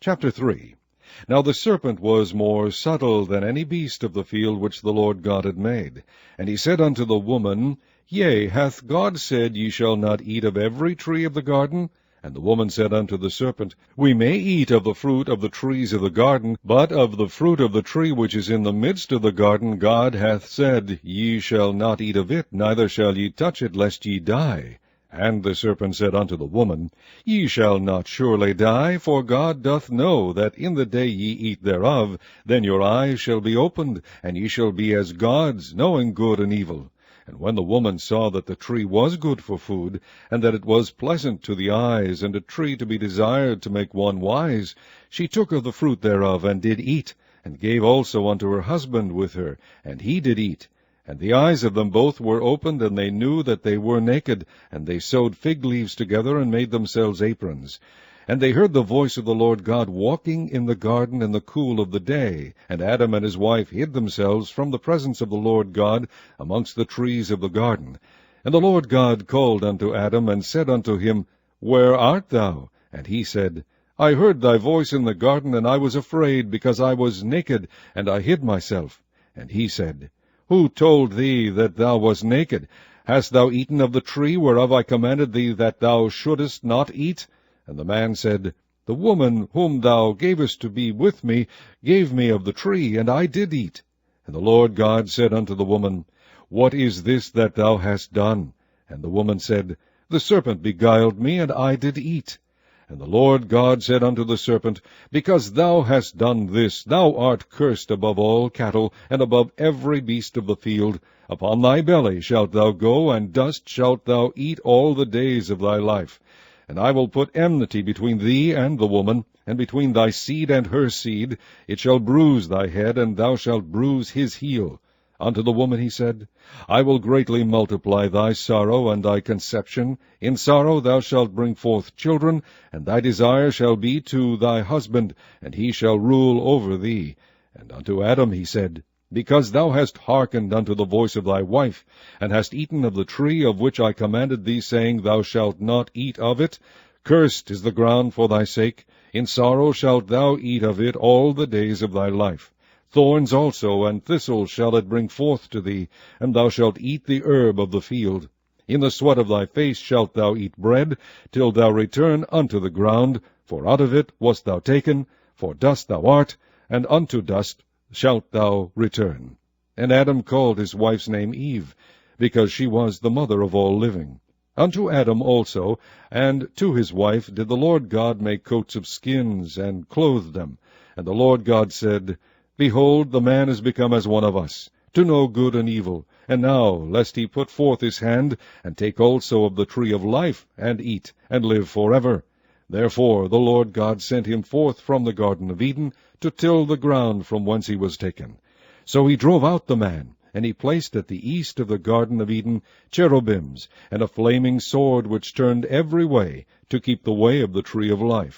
Chapter 3. Now the serpent was more subtle than any beast of the field which the Lord God had made. And he said unto the woman, Yea, hath God said, Ye shall not eat of every tree of the garden? And the woman said unto the serpent, We may eat of the fruit of the trees of the garden, but of the fruit of the tree which is in the midst of the garden God hath said, Ye shall not eat of it, neither shall ye touch it, lest ye die. And the serpent said unto the woman, Ye shall not surely die, for God doth know that in the day ye eat thereof, then your eyes shall be opened, and ye shall be as gods, knowing good and evil. And when the woman saw that the tree was good for food, and that it was pleasant to the eyes, and a tree to be desired to make one wise, she took of the fruit thereof, and did eat, and gave also unto her husband with her, and he did eat. And the eyes of them both were opened, and they knew that they were naked, and they sewed fig leaves together, and made themselves aprons. And they heard the voice of the Lord God walking in the garden in the cool of the day. And Adam and his wife hid themselves from the presence of the Lord God amongst the trees of the garden. And the Lord God called unto Adam, and said unto him, Where art thou? And he said, I heard thy voice in the garden, and I was afraid, because I was naked, and I hid myself. And he said, Who told thee that thou wast naked? Hast thou eaten of the tree whereof I commanded thee that thou shouldest not eat? And the man said, The woman whom thou gavest to be with me gave me of the tree, and I did eat. And the Lord God said unto the woman, What is this that thou hast done? And the woman said, The serpent beguiled me, and I did eat. And the Lord God said unto the serpent, Because thou hast done this, thou art cursed above all cattle, and above every beast of the field. Upon thy belly shalt thou go, and dust shalt thou eat all the days of thy life. And I will put enmity between thee and the woman, and between thy seed and her seed. It shall bruise thy head, and thou shalt bruise his heel. Unto the woman he said, I will greatly multiply thy sorrow and thy conception. In sorrow thou shalt bring forth children, and thy desire shall be to thy husband, and he shall rule over thee. And unto Adam he said, Because thou hast hearkened unto the voice of thy wife, and hast eaten of the tree of which I commanded thee, saying, Thou shalt not eat of it, cursed is the ground for thy sake. In sorrow shalt thou eat of it all the days of thy life. Thorns also and thistles shall it bring forth to thee, and thou shalt eat the herb of the field. In the sweat of thy face shalt thou eat bread, till thou return unto the ground, for out of it wast thou taken, for dust thou art, and unto dust shalt thou return. And Adam called his wife's name Eve, because she was the mother of all living. Unto Adam also, and to his wife, did the Lord God make coats of skins, and clothe them. And the Lord God said, Behold, the man is become as one of us, to know good and evil. And now, lest he put forth his hand, and take also of the tree of life, and eat, and live forever. Therefore the Lord God sent him forth from the Garden of Eden, to till the ground from whence he was taken. So he drove out the man, and he placed at the east of the Garden of Eden cherubims, and a flaming sword which turned every way, to keep the way of the tree of life.